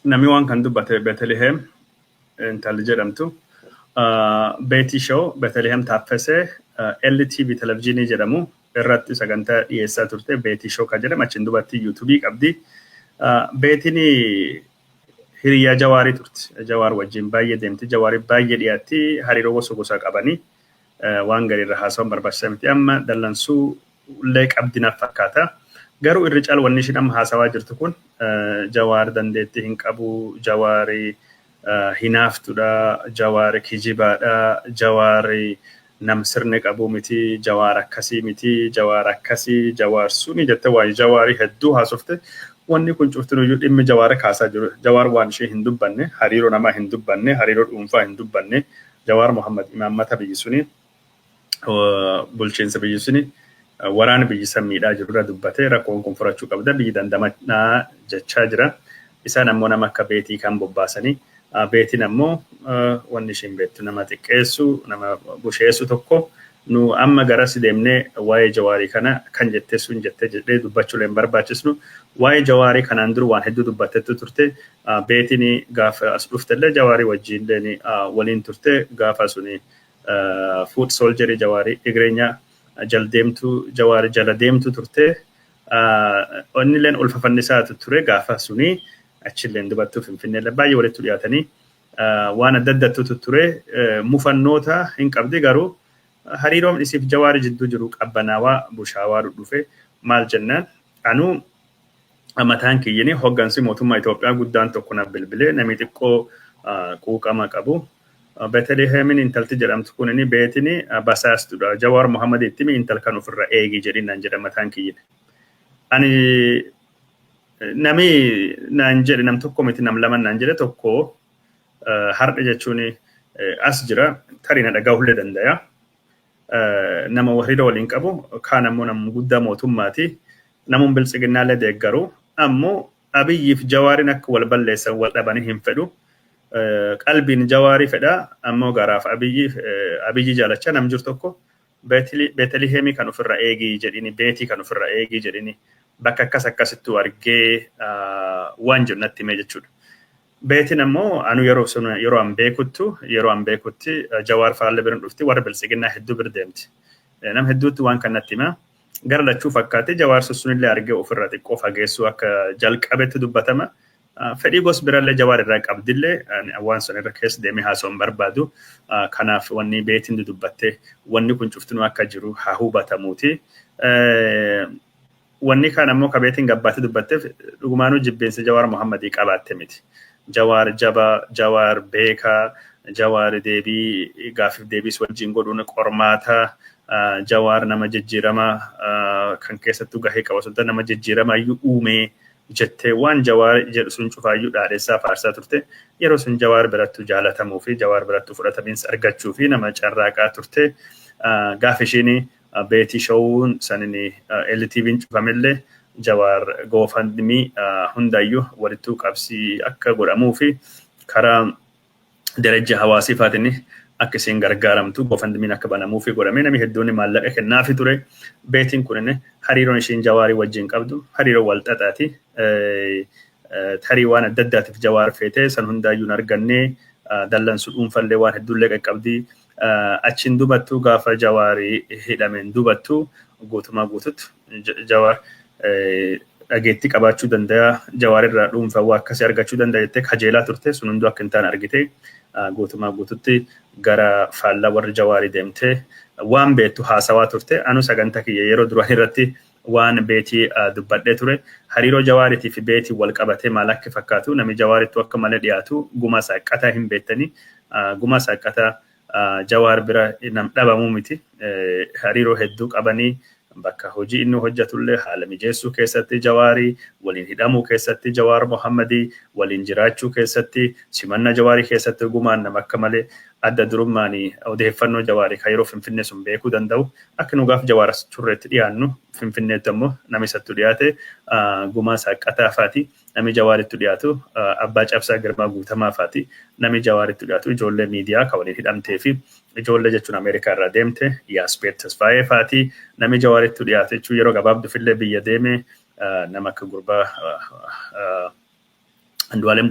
namni waan kan dubbate Bethlehem intalli jedhamtu beetii show Bethlehem taaffesee LTV televizyinii jedhamu irratti sagantaa dhiyeessaa turte beetii show kan jedhamu achiin duubatti yuutuubii qabdi. Beetiin hiriyaa Jawaarii turte. Jawaar wajjin baay'ee deemti. Jawaarii baay'ee dhiyaatti hariiroo gosa qabanii waan gariirra haasawaan barbaachisaa miti. Amma dallansuu illee qabdinaaf fakkaata. Garuu irri caal wanni ishiin amma haasawaa jirtu kun Jawaar dandeettii hin qabu, Jawaarii hinaaftudha, Jawaar kijibaadha, Jawaar nam sirne qabu miti, Jawaar akkasii miti, Jawaar akkasii, Jawaar suni jette waan Jawaarii hedduu haasofte. Wanni kun cuftinuyyuu dhimmi Jawaar kaasaa jiru. Jawaar waan ishee hin dubbanne, hariiroo namaa hin dubbanne, hariiroo dhuunfaa hin dubbanne. Jawaar Muhammad imaammata biyyi suni bulchiinsa biyyi suni waraana biyyi samiidhaa jirurra dubbatee rakkoon kun furachuu qabda biyyi dandamanaa jechaa jira. Isaan ammoo nama akka beetii kan bobbaasanii beetiin ammoo wanni ishiin beektu nama xiqqeessu, nama busheessu tokko nu amma garas deemnee waa'ee Jawaarii kana kan jettee sun jettee jedhee dubbachuulee hin barbaachisnu. Waa'ee Jawaarii kanaan dura waan hedduu dubbattetu turte. Beetiin gaafa as dhuftellee Jawaarii wajjin waliin turte gaafa suni food soldier Jawaarii Igreenya jaldeemtu Jawaarii jala deemtu turte. Onnilleen ulfafannisaa ture gaafa suni achilleen dubattuu Finfinneellee baay'ee walitti dhiyaatanii waan adda addaatu ture. Mufannoota hin qabdi garuu hariiroon isiif Jawaarii jidduu jiru qabbanaawaa bushaawaa dhufe maal jennaan anu mataan kiyyini hoggansi mootummaa Itoophiyaa guddaan tokko na bilbilee namni xiqqoo quuqama qabu. Bethlehemin intalti jedhamtu kunini beetini basaastudha. Jawaar Muhammad ittimi intal kan ofirra eegi jedhinaan jedha mataan kiyyini. Ani nami naan jedhe nam tokko miti nam lama naan jedhe tokko har'a jechuun as jira tarii na dhagaahullee danda'a. Nama hariiroo waliin qabu kaan ammoo nama guddaa mootummaati. Namuun biltsiginnaallee deeggaru ammoo Abiyyiif Jawaariin akka wal balleessan wal dhabanii hin fedhu. Qalbiin Jawaarii fedha ammoo garaaf Abiyyi jaalachaa nam jiru tokko Beetelihemii kan ofirra eegii jedhini beetii kan ofirra eegii jedhini bakka akkasittuu argee waan jiru natti himee jechuudha. Beetiin ammoo anu yeroo an beekutti Jawaar faalle birin dhufti warra biltsiginnaa hedduu bir deemti. Nam hedduutti waan kan natti himaa. Gara lachuu fakkaate Jawaar sunillee argee ofirra xiqqoo fageessuu akka jalqabetti dubbatama. Fedhii gos birallee Jawaar irraa qabdillee waan sun irra keessa deemee haasawaan barbaadu. Kanaaf wanni beetiin dubbattee wanni kun cuftinuu akka jiru haa hubatamuuti. Wanni kaan ammoo ka beetiin gabbaatti dubbatteef dhugumaanuu jibbeensa Jawaar Muhammadii qabaatte miti. Jawaar jaba, Jawaar beekaa, Jawaar deebii gaafiif deebiis wajjin godhuun qormaata. Jawaar nama jijjiirama kan keessattuu gahee qaba sultan nama jijjiirama iyyuu uumee jettee waan Jawaar jedhu sun cufaayyuu dhaadheessaa faarsaa turte. Yeroo sun Jawaar birattuu jaalatamuu fi Jawaar birattuu fudhatamiinsa argachuu fi nama carraaqaa turte. Gaafa ishiin beetii showuun sanini LTV'n cufamellee Jawaar goofandimii hundayyuu walittuu qabsii akka godhamuu fi karaa daraja hawaasifaatiin akka isiin gargaaramtu goofandimiin akka banamuu fi godhamee namni hedduun maallaqa kennaafi ture. Beetiin kunin hariiroon ishiin Jawaarii wajjin qabdu hariiroo wal xaxaati. Tarii waan adda addaatiif Jawaar feetee san hundaayyuu hin argannee dallansuu dhuunfallee waan hedduullee qaqqabdi. Achiin dubattuu gaafa Jawaarii hidhameen dubattuu guutumaa guututti Jawaar dhageettii qabaachuu danda'a. Jawaar irraa dhuunfaa waa akkasii argachuu danda'a jettee kajeelaa turte sun hunduu akka hin taane argite. Guutumaa guututti gara faallaa warri Jawaarii deemtee waan beektu haasawaa turte. Anu sagantaa kiyya yeroo duraan irratti waan beetii dubbadhee ture. Hariiroo Jawaariitii fi beetii wal qabatee maal akka fakkaatu namni Jawaarittu akka malee dhiyaatu guma saaqataa hin beektanii guma saaqataa Jawaar bira nam dhabamuu miti. Hariiroo hedduu qabanii bakka hojii inni hojjetullee haala mijeessuu keessatti Jawaarii waliin hidhamuu keessatti Jawaar Muhammadii waliin jiraachuu keessatti simannaa Jawaarii keessatti gumaan nama akka malee adda durummaanii odeeffannoo Jawaarii kan yeroo Finfinnee sun beekuu danda'u. Akka nu gaaf Jawaar turreetti dhiyaannu Finfinneetti ammoo namni isattu dhiyaate gumaa saaqataa faati. Namni Jawaaritti dhiyaatu abbaa cabsaa Girmaa Guutamaa faati. Namni Jawaaritti dhiyaatu ijoollee miidiyaa kan waliin hidhamtee fi ijoollee jechuun Ameerikaa irraa deemte Yaaspeet Tasfaayee faati. Namni Jawaaritti dhiyaate jechuun yeroo gabaabduufillee biyya deeme nama akka gurbaa Andu'aalem